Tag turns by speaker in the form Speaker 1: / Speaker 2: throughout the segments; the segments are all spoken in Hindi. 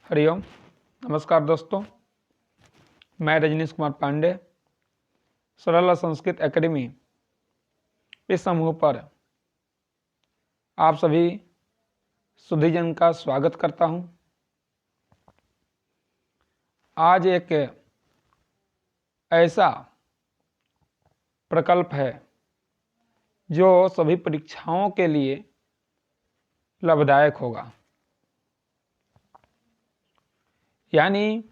Speaker 1: हरिओम। नमस्कार दोस्तों, मैं रजनीश कुमार पांडे सरला संस्कृत एकेडमी इस समूह पर आप सभी सुधीजन का स्वागत करता हूं। आज एक ऐसा प्रकल्प है जो सभी परीक्षाओं के लिए लाभदायक होगा। यानी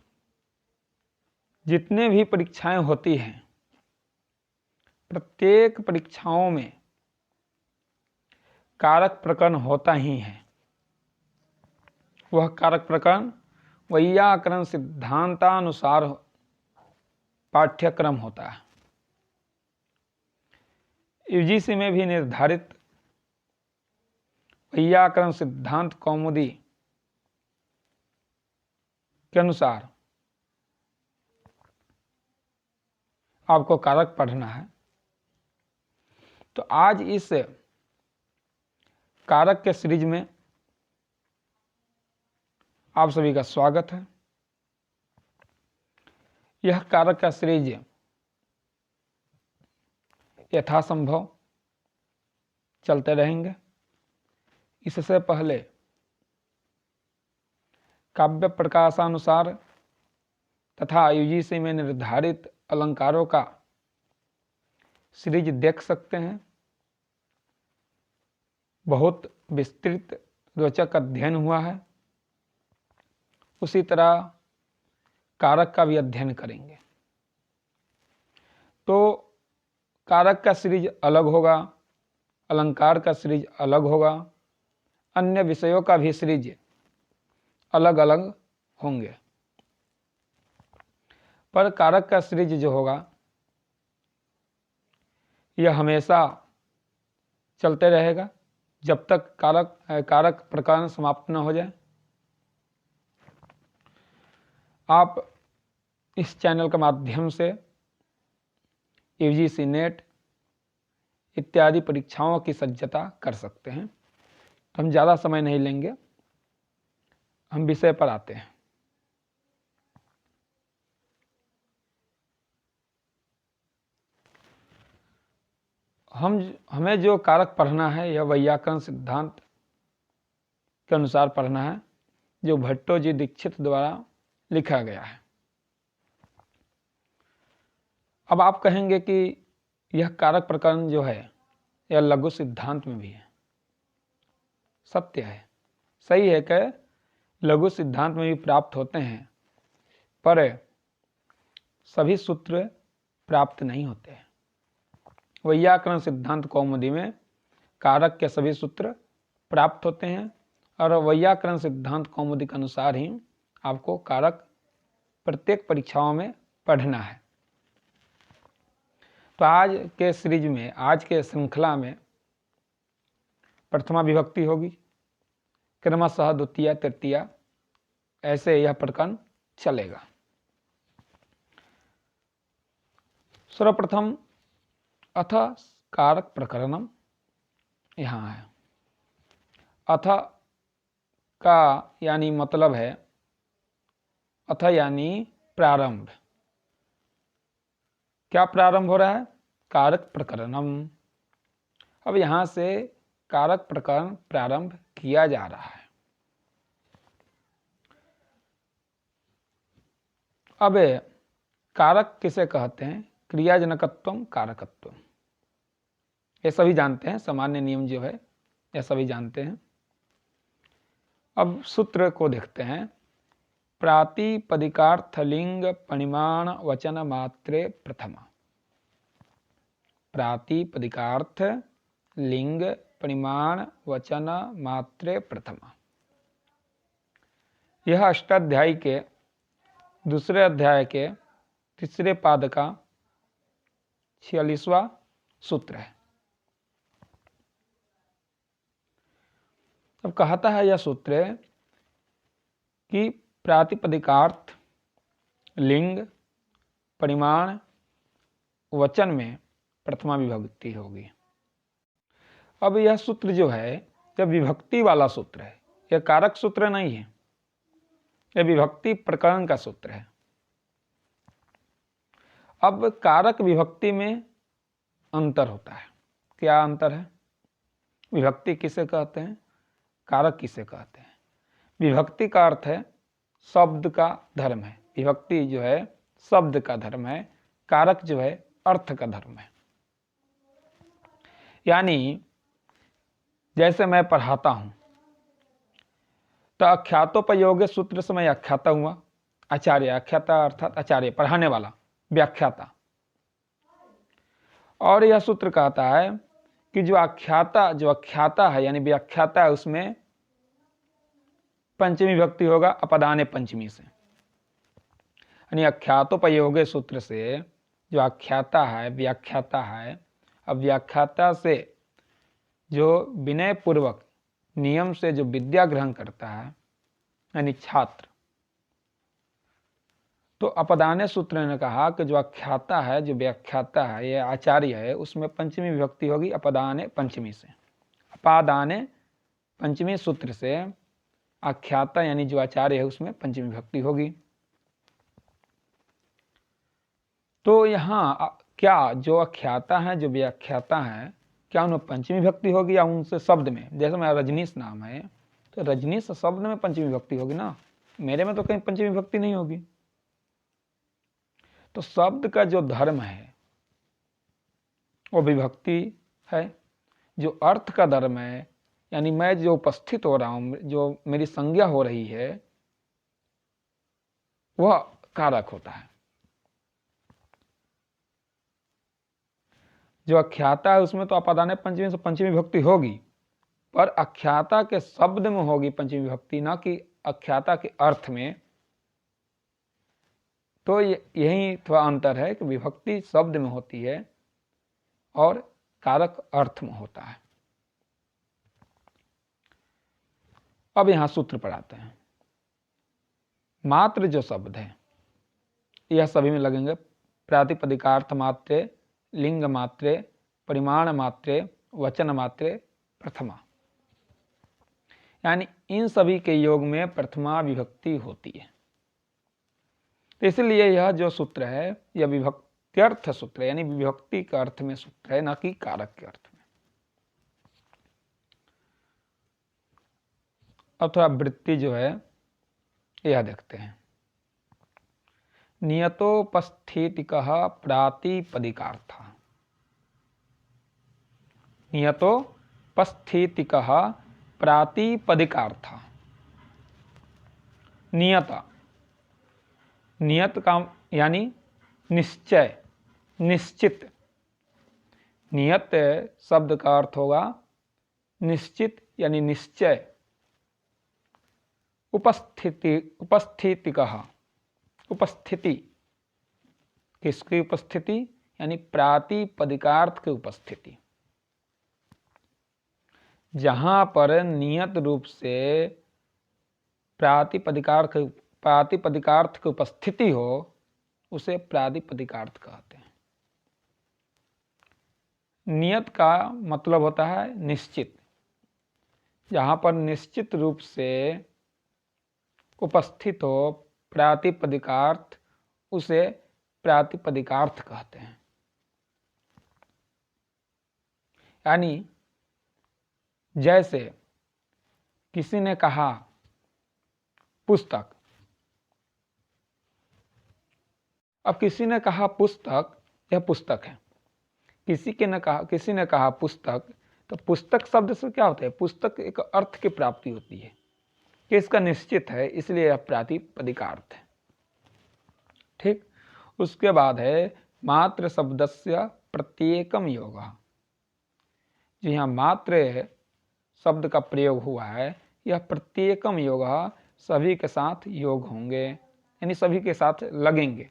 Speaker 1: जितने भी परीक्षाएं होती हैं, प्रत्येक परीक्षाओं में कारक प्रकरण होता ही है। वह कारक प्रकरण वैयाकरण सिद्धांतानुसार पाठ्यक्रम होता है। यूजीसी में भी निर्धारित वैयाकरण सिद्धांत कौमुदी के अनुसार आपको कारक पढ़ना है। तो आज इस कारक के सीरीज में आप सभी का स्वागत है। यह कारक का सीरीज यथासंभव चलते रहेंगे। इससे पहले काव्य प्रकाशानुसार तथा यूजीसी में निर्धारित अलंकारों का सीरीज देख सकते हैं। बहुत विस्तृत रोचक अध्ययन हुआ है। उसी तरह कारक का भी अध्ययन करेंगे। तो कारक का सीरीज अलग होगा, अलंकार का सीरीज अलग होगा, अन्य विषयों का भी सीरीज अलग अलग होंगे। पर कारक का सीरीज जो होगा यह हमेशा चलते रहेगा जब तक कारक प्रकरण समाप्त न हो जाए। आप इस चैनल के माध्यम से यूजीसी नेट इत्यादि परीक्षाओं की सज्जता कर सकते हैं। हम ज़्यादा समय नहीं लेंगे, हम विषय पर आते हैं। हमें जो कारक पढ़ना है यह वैयाकरण सिद्धांत के अनुसार पढ़ना है, जो भट्टोजी दीक्षित द्वारा लिखा गया है। अब आप कहेंगे कि यह कारक प्रकरण जो है यह लघु सिद्धांत में भी है। सत्य है, सही है कि लघु सिद्धांत में भी प्राप्त होते हैं, पर सभी सूत्र प्राप्त नहीं होते हैं। वैयाकरण सिद्धांत कौमुदी में कारक के सभी सूत्र प्राप्त होते हैं और वैयाकरण सिद्धांत कौमुदी के अनुसार ही आपको कारक प्रत्येक परीक्षाओं में पढ़ना है। तो आज के सीरीज में, आज के श्रृंखला में प्रथमा विभक्ति होगी, क्रमशः द्वितीय तृतीय, ऐसे यह प्रकरण चलेगा। सर्वप्रथम अथ कारक प्रकरणम यहाँ है। अथ का यानी मतलब है, अथ यानी प्रारंभ। क्या प्रारंभ हो रहा है? कारक प्रकरणम। अब यहाँ से कारक प्रकरण प्रारंभ किया जा रहा है। अब कारक किसे कहते हैं? क्रियाजनकत्वम कारकत्वम। ये सभी जानते हैं, सामान्य नियम जो है यह सभी जानते हैं। अब सूत्र को देखते हैं। प्रातिपदिकार्थ लिंग परिमाण वचन मात्रे प्रथमा। प्रातिपदिकार्थ लिंग परिमाण वचन मात्रे प्रथमा। यह अष्टाध्यायी के दूसरे अध्याय के तीसरे पाद का 46वां सूत्र है। अब कहता है यह सूत्र कि प्रातिपदिकार्थ लिंग परिमाण वचन में प्रथमा विभक्ति होगी। अब यह सूत्र जो है यह विभक्ति वाला सूत्र है, यह कारक सूत्र नहीं है। यह विभक्ति प्रकरण का सूत्र है। अब कारक विभक्ति में अंतर होता है। क्या अंतर है? विभक्ति किसे कहते हैं, कारक किसे कहते हैं? विभक्ति का अर्थ है शब्द का धर्म है, विभक्ति जो है शब्द का धर्म है, कारक जो है अर्थ का धर्म है। यानी जैसे मैं पढ़ाता हूं तो अख्यातोपयोगी सूत्र से मैं अख्याता हुआ, आचार्य, अख्याता अर्थात आचार्य, पढ़ाने वाला, व्याख्याता। और यह सूत्र कहता है कि जो अख्याता है यानी व्याख्याता है, उसमें पंचमी विभक्ति होगा अपदाने पंचमी से। यानी अख्यातोपयोगी सूत्र से जो आख्याता है, व्याख्याता है, अब व्याख्याता से जो विनय पूर्वक नियम से जो विद्या ग्रहण करता है यानी छात्र, तो अपदाने सूत्र ने कहा कि जो आख्याता है, जो व्याख्याता है, ये आचार्य है, उसमें पंचमी विभक्ति होगी अपदाने पंचमी से। अपादाने पंचमी सूत्र से आख्याता यानी जो आचार्य है उसमें पंचमी विभक्ति होगी। तो यहाँ क्या जो आख्याता है, जो व्याख्याता है, क्या उनमें पंचमी विभक्ति होगी या उनसे शब्द में? जैसे मेरा रजनीश नाम है तो रजनीश शब्द में पंचमी विभक्ति होगी ना, मेरे में तो कहीं पंचमी विभक्ति नहीं होगी। तो शब्द का जो धर्म है वो विभक्ति है, जो अर्थ का धर्म है यानी मैं जो उपस्थित हो रहा हूं, जो मेरी संज्ञा हो रही है, वह कारक होता है। जो अख्याता है उसमें तो अपदाने पंचमी से पंचमी विभक्ति होगी, पर अख्याता के शब्द में होगी पंचमी विभक्ति, ना कि अख्याता के अर्थ में। तो यही थोड़ा अंतर है कि विभक्ति शब्द में होती है और कारक अर्थ में होता है। अब यहां सूत्र पढ़ाते हैं। मात्र जो शब्द है यह सभी में लगेंगे, प्रातिपदिकार्थ मात्रे, लिंग मात्रे, परिमाण मात्रे, वचन मात्रे, प्रथमा। यानी इन सभी के योग में प्रथमा विभक्ति होती है। तो इसलिए यह जो सूत्र है यह विभक्त्यर्थ सूत्र है, यानी विभक्ति के अर्थ में सूत्र है, न कि कारक के अर्थ में। अब थोड़ा वृत्ति जो है यह देखते हैं। नियतोपस्थितिकः प्रातिपदिकार्थः। नियतोपस्थितिकः प्रातिपदिकार्थः। नियत, नियत का यानी निश्चय, निश्चित। नियत शब्द का अर्थ होगा निश्चित यानी निश्चय। उपस्थितिकः, उपस्थिति, किसकी उपस्थिति? यानी प्रातिपदिकार्थ की उपस्थिति। जहां पर नियत रूप से प्रातिपदिकार्थ की उपस्थिति हो उसे प्रातिपदिकार्थ कहते हैं। नियत का मतलब होता है निश्चित। जहां पर निश्चित रूप से उपस्थित हो प्रातिपदिकार्थ, उसे प्रातिपदिकार्थ कहते हैं। यानी जैसे किसी ने कहा पुस्तक, अब किसी ने कहा पुस्तक, यह पुस्तक है। किसी ने कहा पुस्तक, तो पुस्तक शब्द से क्या होता है? पुस्तक एक अर्थ की प्राप्ति होती है कि इसका निश्चित है, इसलिए यह प्रातिपदिकार्थ है। ठीक। उसके बाद है मात्र शब्दस्य प्रत्येकम योगः। जो यहाँ मात्र शब्द का प्रयोग हुआ है यह प्रत्येकम योगः, सभी के साथ योग होंगे, यानी सभी के साथ लगेंगे।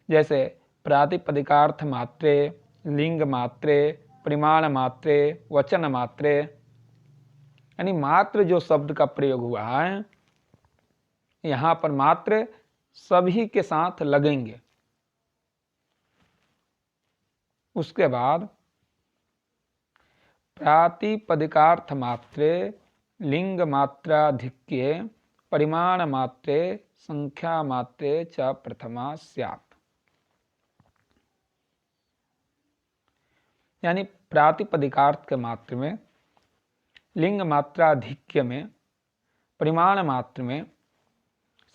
Speaker 1: जैसे प्रातिपदिकार्थ मात्रे, लिंग मात्रे, परिमाण मात्रे, वचन मात्रे। यानी मात्र जो शब्द का प्रयोग हुआ है यहां पर मात्र सभी के साथ लगेंगे। उसके बाद प्रातिपदिकार्थ मात्रे, लिंग मात्राधिक्ये, परिमाण मात्रे संख्या मात्रे च प्रथमा स्यात्। यानी प्रातिपदिकार्थ के मात्र में, लिंग मात्राधिक्य में, परिमाण मात्र में,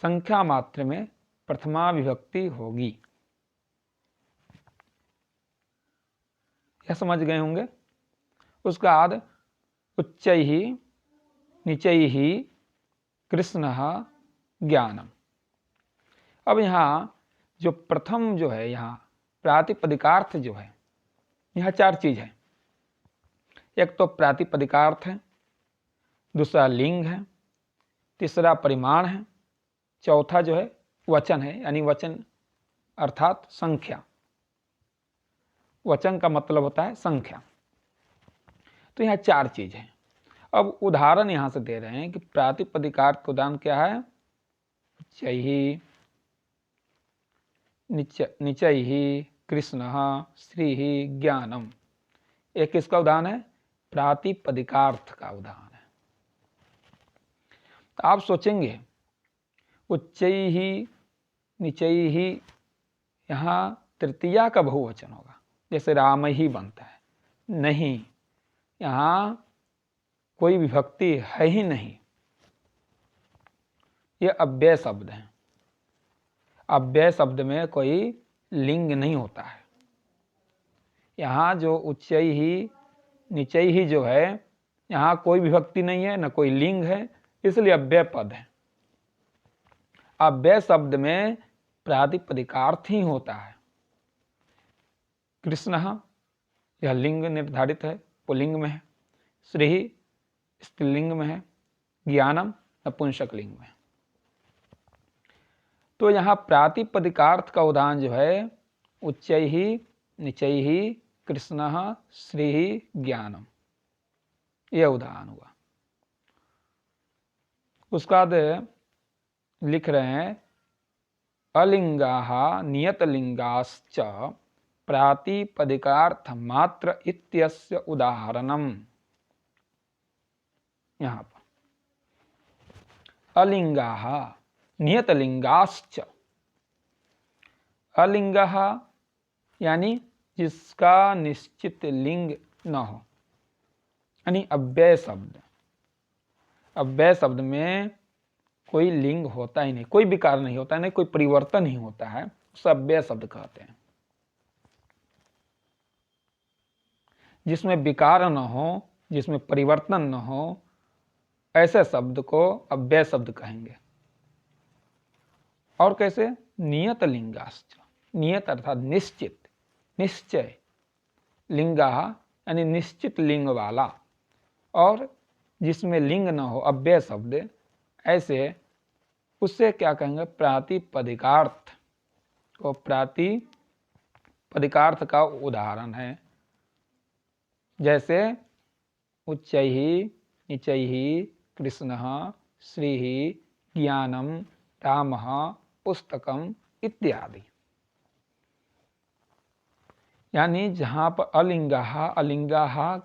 Speaker 1: संख्या मात्र में प्रथमा विभक्ति होगी। यह समझ गए होंगे। उसका बाद उच्चैहि नीचैहि कृष्णः ज्ञानम। अब यहाँ जो प्रथम जो है, यहाँ प्रातिपदिकार्थ जो है, यहाँ चार चीज है। एक तो प्रातिपदिकार्थ है, दूसरा लिंग है, तीसरा परिमाण है, चौथा जो है वचन है, यानी वचन अर्थात संख्या। वचन का मतलब होता है संख्या। तो यहाँ चार चीज है। अब उदाहरण यहां से दे रहे हैं कि प्रातिपदिकार्थ का उदाहरण क्या है। उच्चैहि नीचैहि कृष्णः श्रीहि ज्ञानम। एक किसका उदाहरण है? प्रातिपदिकार्थ का उदाहरण है। तो आप सोचेंगे उच्चैहि नीचैहि, यहाँ तृतीया का बहुवचन होगा, जैसे राम ही बनता है। नहीं, यहाँ कोई विभक्ति है ही नहीं। ये अव्यय शब्द है। अव्यय शब्द में कोई लिंग नहीं होता है। यहाँ जो उच्चैहि नीचैहि जो है, यहाँ कोई विभक्ति नहीं है, न कोई लिंग है, इसलिए अव्यय पद है। अव्यय शब्द में प्रातिपदिकार्थ ही होता है। कृष्णः यह लिंग निर्धारित है, पुल्लिंग में है। श्री स्त्रीलिंग में है। ज्ञानम नपुंसक लिंग में। तो यहाँ प्रातिपदिकार्थ का उदाहरण जो है उच्चैहि नीचैहि कृष्णः श्रीहि ज्ञानम, यह उदाहरण हुआ। उसका बाद लिख रहे हैं अलिंगाः नियतलिंगाश्च प्रातिपदिकार्थ मात्र इत्यस्य उदाहरणम। यहाँ पर अलिंगाः नियतलिंगाश्च। अलिंगाः यानी जिसका निश्चित लिंग न हो, यानी अव्यय शब्द। अव्यय शब्द में कोई लिंग होता ही नहीं, कोई विकार नहीं होता है, नहीं कोई परिवर्तन ही होता है, उसे अव्यय शब्द कहते हैं। जिसमें विकार न हो, जिसमें परिवर्तन न हो, ऐसे शब्द को अव्यय शब्द कहेंगे। और कैसे? नियत लिंगाश्च। नियत अर्थात निश्चित, निश्चय। लिंगा यानी निश्चित लिंग वाला, और जिसमें लिंग न हो, अव्यय शब्द, ऐसे उससे क्या कहेंगे? प्रातिपदिकार्थ को प्रातिपदिकार्थ का उदाहरण है। जैसे उच्चैहि नीचैहि कृष्णः श्रीहि ज्ञानम रामः पुस्तकम इत्यादि। यानी जहां पर अलिंगाः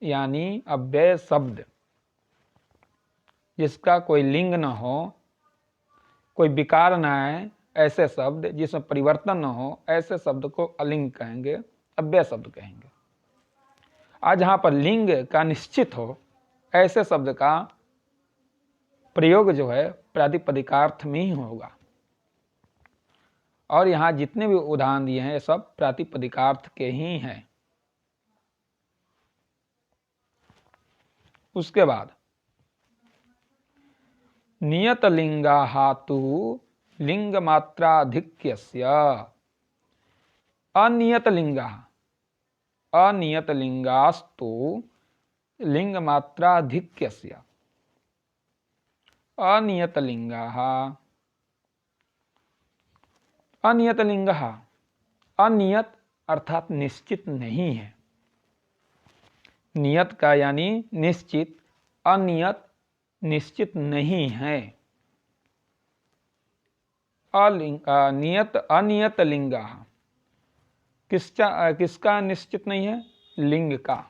Speaker 1: यानी अव्यय शब्द, जिसका कोई लिंग न हो, कोई विकार न आए, ऐसे शब्द, जिसमें परिवर्तन न हो, ऐसे शब्द को अलिंग कहेंगे, अव्यय शब्द कहेंगे। आज जहां पर लिंग का निश्चित हो, ऐसे शब्द का प्रयोग जो है प्रातिपदिकार्थ में ही होगा। और यहां जितने भी उदाहरण दिए हैं, ये सब प्रातिपदिकार्थ के ही हैं। उसके बाद नियतलिंगाः तु लिंग मात्राधिक्यस्य। अनियतलिंगाः, अनियतलिंगास्तु लिंग मात्राधिक्यस्य। अनियतलिंगाः, अनियतलिंगाः, अनियत अर्थात निश्चित नहीं है। नियत का यानी निश्चित, अनियत निश्चित नहीं है। नियत अनियत लिंगाः, किसका निश्चित नहीं है? लिंग का।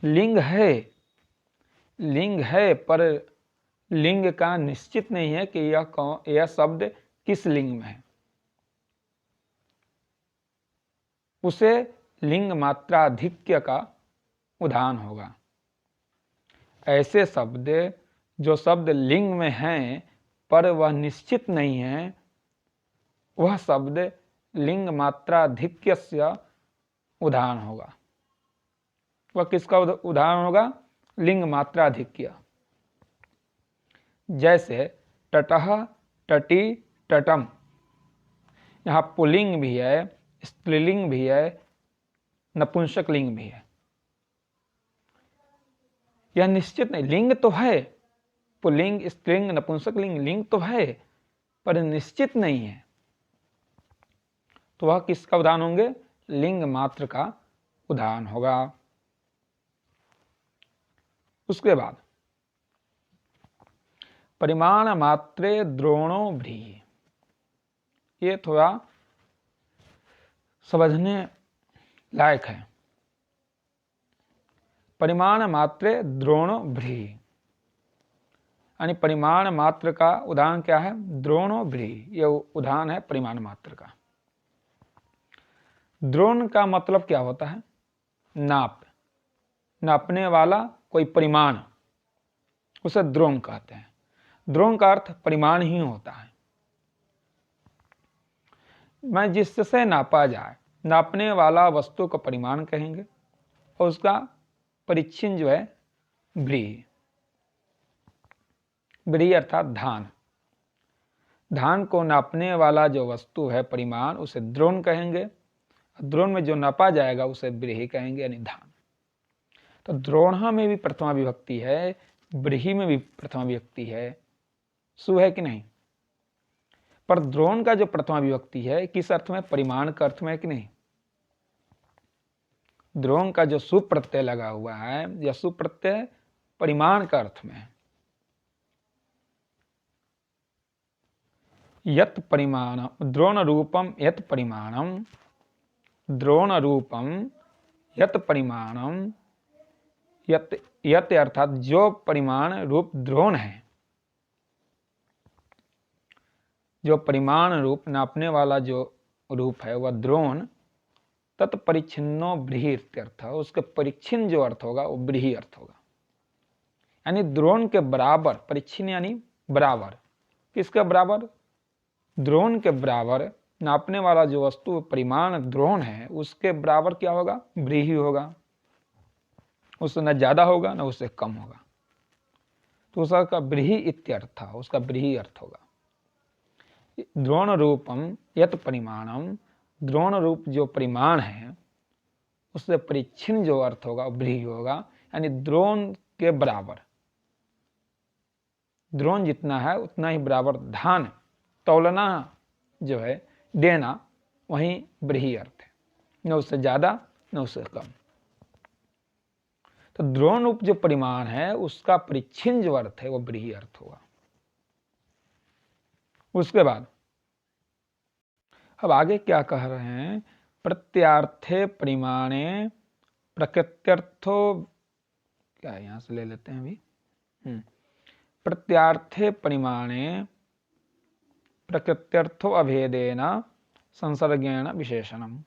Speaker 1: लिंग है पर लिंग का निश्चित नहीं है कि यह शब्द किस लिंग में है। उसे लिंग मात्राधिक्य का उदाहरण होगा। ऐसे शब्द जो शब्द लिंग में हैं पर वह निश्चित नहीं है, वह शब्द लिंग मात्राधिक्य से उदाहरण होगा। वह किसका उदाहरण होगा? लिंग मात्राधिक्य। जैसे टटह, टटी, टटम। यहाँ पुल्लिंग भी है, स्त्रीलिंग भी है, नपुंसक लिंग भी है। यह निश्चित नहीं, लिंग तो है, पुल्लिंग, स्त्रीलिंग, नपुंसक लिंग, लिंग तो है पर निश्चित नहीं है। तो वह किसका उदाहरण होंगे? लिंग मात्र का उदाहरण होगा। उसके बाद परिमाण मात्रे द्रोणो व्रीहि। ये थोड़ा समझने लायक है। परिमाण मात्रे द्रोणो व्रीहि, यानी परिमाण मात्र का उदाहरण क्या है? द्रोणो व्रीहि। यह उदाहरण है परिमाण मात्र का। द्रोण का मतलब क्या होता है? नाप, नापने वाला कोई परिमाण, उसे द्रोण कहते हैं। द्रोण का अर्थ परिमाण ही होता है। मैं जिससे नापा जाए, नापने वाला वस्तु का परिमाण कहेंगे और उसका परिच्छिन्न जो है व्रीहि। व्रीहि अर्थात धान। धान को नापने वाला जो वस्तु है परिमाण, उसे द्रोण कहेंगे। द्रोण में जो नापा जाएगा उसे व्रीहि कहेंगे, यानी धान। तो द्रोण में भी प्रथमा विभक्ति है, व्रीहि में भी प्रथमा विभक्ति है। सु है कि नहीं? पर द्रोण का जो प्रथमा विभक्ति है किस अर्थ में? परिमाण का अर्थ में है कि नहीं? द्रोण का जो सु प्रत्यय लगा हुआ है, यह सु प्रत्यय परिमाण का अर्थ में है। यत् परिमाण द्रोण रूपम यत् परिमाणम, द्रोण रूपम यत् परिमाणम, यत् अर्थात जो परिमाण रूप द्रोण है, जो परिमाण रूप नापने वाला जो रूप है वह द्रोण, तत्परिच्छिन्नो व्रीहि अर्थ, उसके परिच्छिन्न जो अर्थ होगा वो व्रीहि अर्थ होगा। यानी द्रोण के बराबर, परिच्छिन्न यानी बराबर। किसके बराबर? द्रोण के बराबर नापने वाला जो वस्तु परिमाण द्रोण है उसके बराबर क्या होगा? व्रीहि होगा। उससे न ज्यादा होगा न उससे कम होगा, तो उसका व्रीहि इत्यर्थ, उसका व्रीहि अर्थ होगा। द्रोण रूपम यत् परिमाणम, द्रोण रूप जो परिमाण है उससे परिच्छिन्न जो अर्थ होगा व्रीहि होगा, यानी द्रोण के बराबर। द्रोण जितना है उतना ही बराबर धान, तौलना जो है, देना, वही व्रीहि अर्थ है, न उससे ज्यादा न उससे कम। तो द्रोण रूप जो परिमाण है उसका परिच्छिन्न जो अर्थ है वो व्रीहि अर्थ होगा। उसके बाद अब आगे क्या कह रहे हैं? प्रत्यार्थे परिमाणे प्रकृत्यर्थो, क्या है यहां से ले लेते हैं अभी। प्रत्यार्थे परिमाणे प्रकृत्यर्थो अभेदेन संसर्गेण विशेषणम।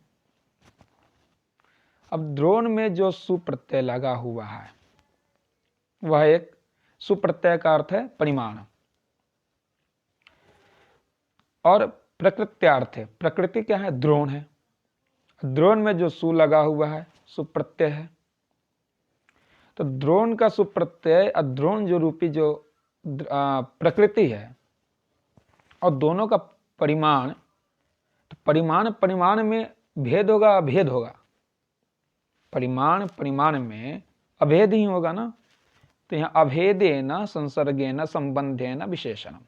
Speaker 1: अब द्रोण में जो सुप्रत्यय लगा हुआ है वह एक सुप्रत्यय का अर्थ है परिमाण, और प्रकृत्यार्थ है, प्रकृति क्या है? द्रोण है। द्रोण में जो सु लगा हुआ है सुप्रत्यय है। तो द्रोण का सुप्रत्यय और द्रोण जो रूपी जो प्रकृति है और दोनों का परिमाण, तो परिमाण में भेद होगा अभेद होगा? परिमाण में अभेद ही होगा ना। तो यहाँ अभेदेन संसर्गेन संबंधेन विशेषणम,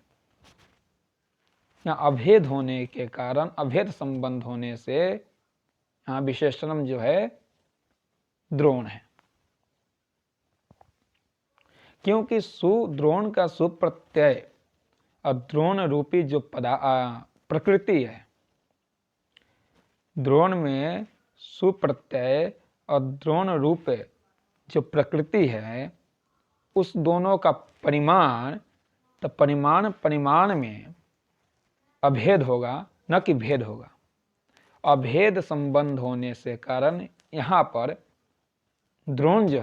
Speaker 1: यहाँ अभेद होने के कारण, अभेद संबंध होने से यहाँ विशेषणम जो है द्रोण है। क्योंकि द्रोण का सुप्रत्यय और द्रोण रूपी जो प्रकृति है, द्रोण में सुप्रत्यय और द्रोण रूप जो प्रकृति है, उस दोनों का परिमाण तो परिमाण में अभेद होगा, न कि भेद होगा। अभेद संबंध होने से कारण यहाँ पर द्रोण जो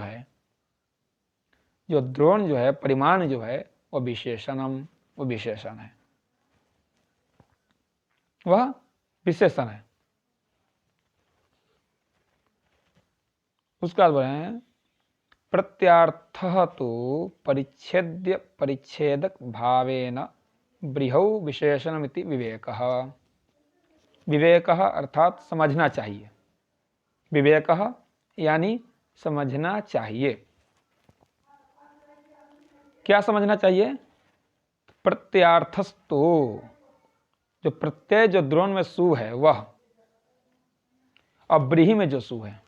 Speaker 1: है, परिमाण जो है वो विशेषण है, वह विशेषण है। उसका बोले हैं प्रत्यार्थः तो परिच्छेदक भावेन बृहौ विशेषणमिति विवेकः। विवेकः अर्थात समझना चाहिए, विवेकः यानी समझना चाहिए। क्या समझना चाहिए? प्रत्यार्थस्तु, जो प्रत्यय जो द्रोण में सु है वह, और ब्रीहि में जो सु है,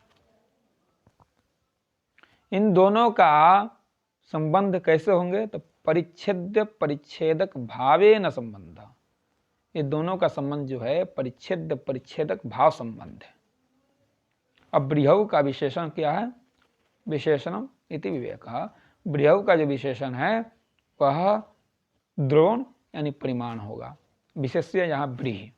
Speaker 1: इन दोनों का संबंध कैसे होंगे? तो परिच्छेदक भावे न संबंध। ये दोनों का संबंध जो है परिच्छेदक भाव संबंध है। अब बृहौ का विशेषण क्या है? विशेषणम इति विवेकः। बृहौ का जो विशेषण है वह द्रोण यानी परिमाण होगा। विशेष्य यहाँ ब्रीहि,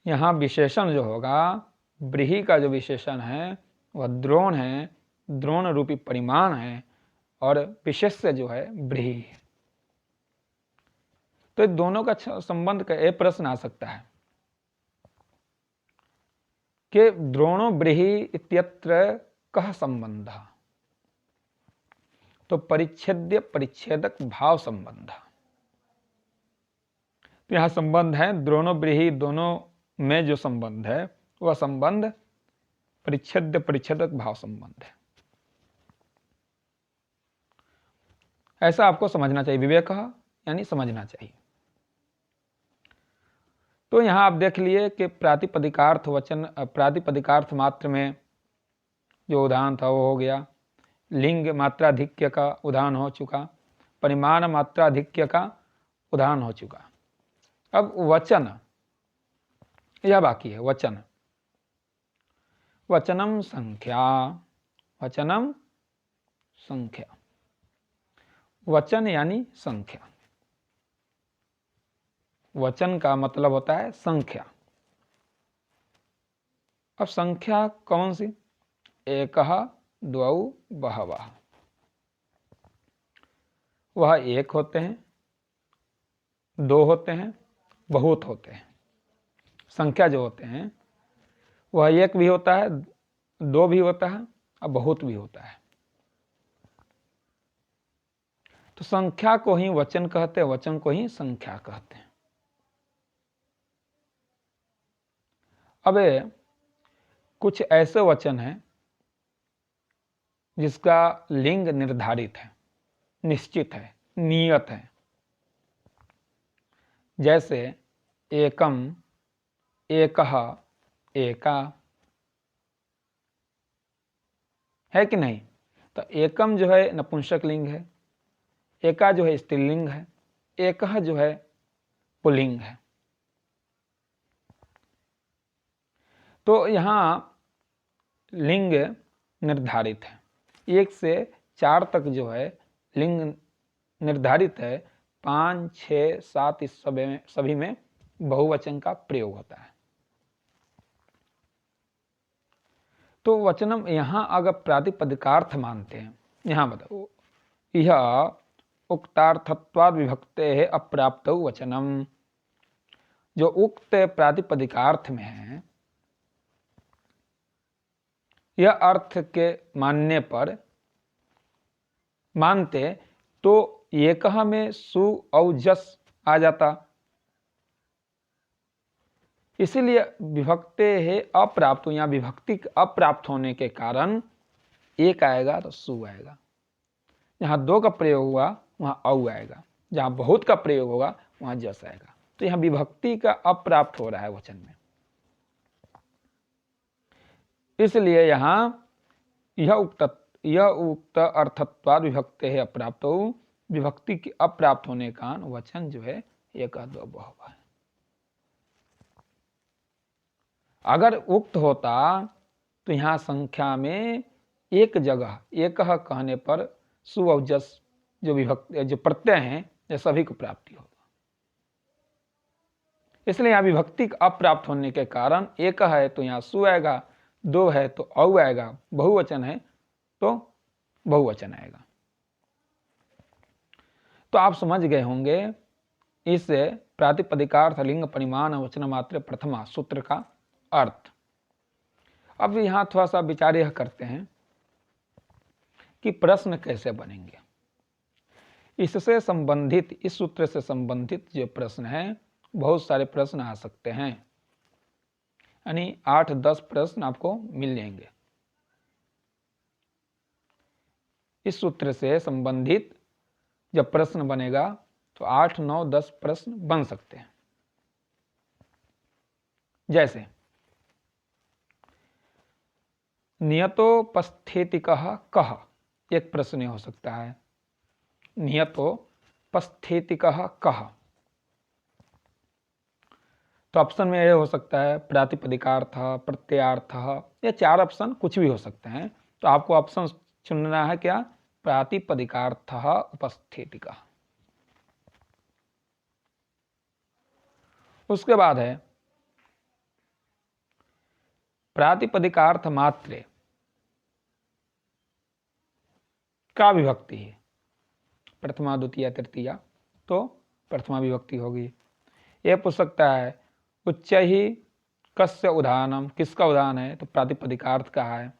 Speaker 1: यहाँ विशेषण जो होगा, ब्रीहि का जो विशेषण है वह द्रोण है, द्रोण रूपी परिमाण है, और विशेष्य जो है ब्रीहि है। तो इन दोनों का संबंध का एक प्रश्न आ सकता है कि द्रोणो ब्रीहि इत्यत्र कः संबंधः? तो परिच्छेदक भाव संबंध। तो यहां संबंध है द्रोणो ब्रीहि, दोनों में जो संबंध है वह संबंध परिच्छेदक भाव संबंध है। ऐसा आपको समझना चाहिए, विवेक यानी समझना चाहिए। तो यहां आप देख लिए कि प्रातिपदिकार्थ वचन, प्रातिपदिकार्थ मात्र में जो उदाहरण था वो हो गया, लिंग मात्राधिक्य का उदाहरण हो चुका, परिमाण मात्राधिक्य का उदाहरण हो चुका। अब वचन, यह बाकी है वचन। वचनम संख्या, वचनम संख्या, वचन यानी संख्या। वचन का मतलब होता है संख्या। अब संख्या कौन सी? एकः द्वौ बहवः, वह एक होते हैं, दो होते हैं, बहुत होते हैं। संख्या जो होते हैं वह एक भी होता है, दो भी होता है, और बहुत भी होता है। तो संख्या को ही वचन कहते हैं, वचन को ही संख्या कहते हैं। अब कुछ ऐसे वचन हैं जिसका लिंग निर्धारित है, निश्चित है, नियत है। जैसे एकम, एकः, एका, है कि नहीं? तो एकम जो है नपुंसक लिंग है, एका जो है स्त्रीलिंग है, एकः जो है पुल्लिंग है। तो यहां लिंग निर्धारित है, 1 से 4 तक जो है लिंग निर्धारित है। 5, 6, 7 इस सभी में बहुवचन का प्रयोग होता है। तो वचनम यहां अगर प्रातिपदिकार्थ मानते हैं, यहां बताओ, यह उक्तार्थत्वाद विभक्ते है अप्राप्त वचनम, जो उक्त प्रातिपदिकार्थ में है, यह अर्थ के मानने पर मानते तो एकः में सु और जस आ जाता, इसीलिए विभक्ते है अप्राप्त, यहाँ विभक्ति अप्राप्त होने के कारण एक आएगा तो सु आएगा। जहां दो का प्रयोग हुआ वहां औ आएगा, जहां बहुत का प्रयोग होगा वहां जस आएगा। तो यहां विभक्ति का अप्राप्त हो रहा है वचन में, इसलिए यहां यह उक्त अर्थत्वाद विभक्ते है अप्राप्त, विभक्ति की अप्राप्त होने का वचन जो है एक दो बहुवचन है। अगर उक्त होता तो यहां संख्या में एक जगह एकः कहने पर सु और जस जो विभक्ति जो प्रत्यय हैं ये सभी को प्राप्ति होगा। इसलिए यहाँ विभक्ति अप्राप्त होने के कारण एक है तो यहाँ सु आएगा, दो है तो औ आएगा, बहुवचन है तो बहुवचन आएगा। तो आप समझ गए होंगे इस प्रातिपदिकार्थ लिंग परिमाण वचन मात्र प्रथमा सूत्र का अर्थ। अब यहाँ थोड़ा सा विचार यह करते हैं कि प्रश्न कैसे बनेंगे। इससे संबंधित, इस सूत्र से संबंधित जो प्रश्न है, बहुत सारे प्रश्न आ सकते हैं, यानी 8-10 प्रश्न आपको मिल जाएंगे। इस सूत्र से संबंधित जब प्रश्न बनेगा तो 8, 9, 10 प्रश्न बन सकते हैं। जैसे नियतोपस्थितिकः कः, एक प्रश्न हो सकता है। नियतोपस्थितिकः कः, तो ऑप्शन में यह हो सकता है प्रातिपदिकार्थ, प्रत्ययार्थ, या 4 ऑप्शन कुछ भी हो सकते हैं। तो आपको ऑप्शन चुनना है क्या, प्रातिपदिकार्थ उपस्थितिकः। उसके बाद है प्रातिपदिकार्थ मात्रे का विभक्ति है, प्रथमा द्वितीया तृतीया, तो प्रथमा विभक्ति होगी। यह पूछ सकता है उच्च ही कस्य उदाहरणम, किसका उदाहरण है, तो प्रातिपदिकार्थ का है।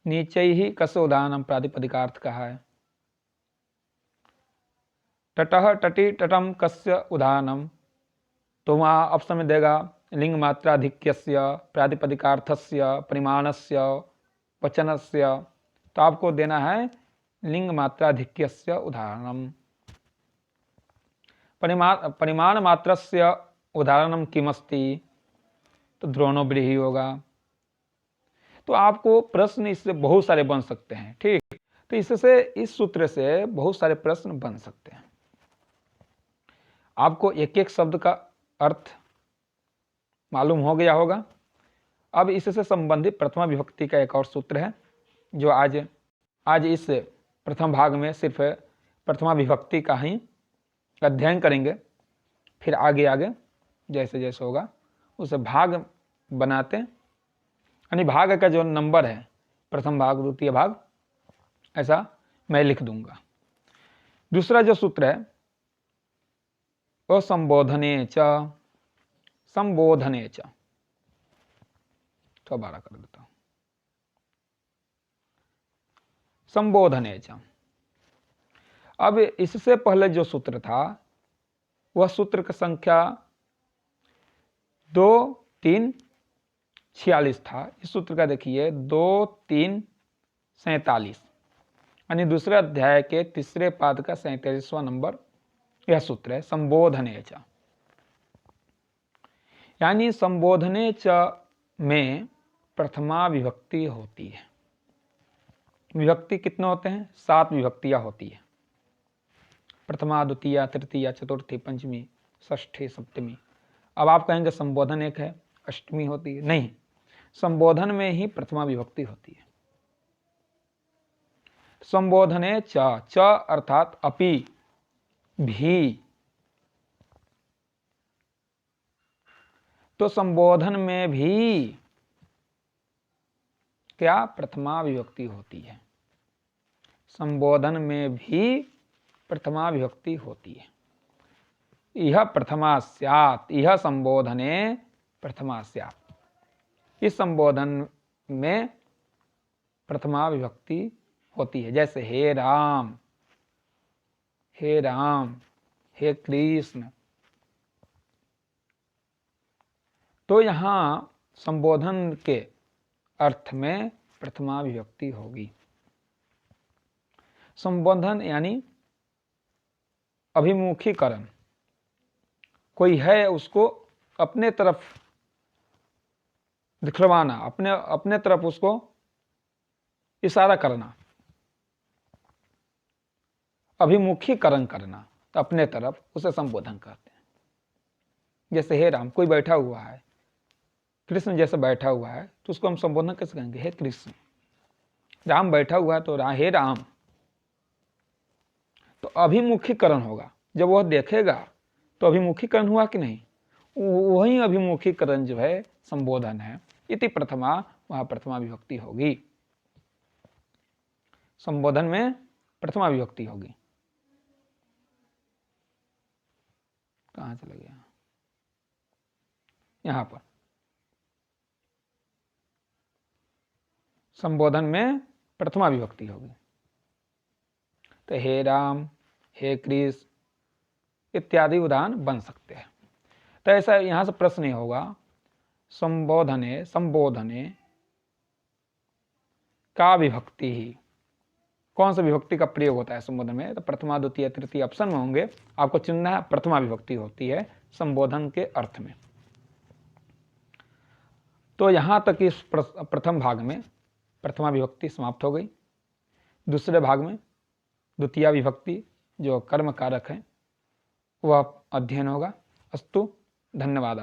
Speaker 1: नीचे ही कस्य उदाहरणम, प्रातिपदिकार्थ का है। तटः तटि तटम कस्य उदाहरणम, तो वहाँ ऑप्शन में देगा लिंग मात्राधिक्यस्य, प्रातिपदिकार्थस्य, परिमाणस्य, वचनस्य। तो आपको देना है लिंग मात्राधिक्यस्य उदाहरणम। परिमाण मात्रस्य उदाहरणम किमस्ति, तो द्रोणो व्रीहि होगा। तो आपको प्रश्न इससे बहुत सारे बन सकते हैं। ठीक, तो इससे, इस सूत्र से बहुत सारे प्रश्न बन सकते हैं। आपको एक एक शब्द का अर्थ मालूम हो गया होगा। अब इससे संबंधित प्रथमा विभक्ति का एक और सूत्र है जो आज इस प्रथम भाग में सिर्फ प्रथमा विभक्ति का ही अध्ययन करेंगे। फिर आगे आगे जैसे जैसे होगा उसे भाग बनाते, यानी भाग का जो नंबर है, प्रथम भाग, द्वितीय भाग, ऐसा मैं लिख दूंगा। दूसरा जो सूत्र है वो संबोधने च, संबोधने च, तो 12 कर देता हूं, संबोधने च। अब इससे पहले जो सूत्र था वह सूत्र की संख्या 2, 3, 46 था। इस सूत्र का देखिए 2, 3, 47, यानी दूसरे अध्याय के तीसरे पाद का 47वां नंबर यह सूत्र है, संबोधने च। यानी संबोधने च में प्रथमा विभक्ति होती है। विभक्ति कितने होते हैं, 7 विभक्तियां होती है। प्रथमा, द्वितीया, तृतीया, चतुर्थी, पंचमी, षष्ठी, सप्तमी। अब आप कहेंगे संबोधन एक है, अष्टमी होती है। नहीं, संबोधन में ही प्रथमा विभक्ति होती है। संबोधने च, च अर्थात अपि, भी। तो संबोधन में भी क्या प्रथमा विभक्ति होती है, संबोधन में भी प्रथमा विभक्ति होती है। यह प्रथमा स्यात्, यह संबोधने प्रथमा स्यात्, इस संबोधन में प्रथमा विभक्ति होती है। जैसे हे राम, हे राम, हे कृष्ण। तो यहां संबोधन के अर्थ में प्रथमा विभक्ति होगी। संबोधन यानी अभिमुखीकरण, कोई है उसको अपने तरफ दिखलवाना, अपने तरफ उसको इशारा करना, अभिमुखीकरण करना, तो अपने तरफ उसे संबोधन कहते हैं। जैसे हे राम, कोई बैठा हुआ है, कृष्ण जैसे बैठा हुआ है, तो उसको हम संबोधन कैसे कहेंगे, हे कृष्ण। राम बैठा हुआ है तो हे राम। तो अभिमुखीकरण होगा। जब वह देखेगा तो अभिमुखीकरण हुआ कि नहीं, वही अभिमुखीकरण जो है संबोधन है। इति प्रथमा, वहां प्रथमा विभक्ति होगी, संबोधन में प्रथमा विभक्ति होगी। कहां चला गया, यहां पर संबोधन में प्रथमा विभक्ति होगी। तो हे राम, हे कृष्ण इत्यादि उदाहरण बन सकते हैं। तो ऐसा यहां से प्रश्न नहीं होगा संबोधने संबोधने का विभक्ति ही, कौन सा विभक्ति का प्रयोग होता है संबोधन में, तो प्रथमा द्वितीय तृतीय ऑप्शन में होंगे, आपको चुनना है प्रथमा विभक्ति होती है संबोधन के अर्थ में। तो यहां तक इस प्रथम भाग में प्रथमा विभक्ति समाप्त हो गई। दूसरे भाग में द्वितीय विभक्ति जो कर्म कारक है वह अध्ययन होगा। अस्तु, धन्यवाद।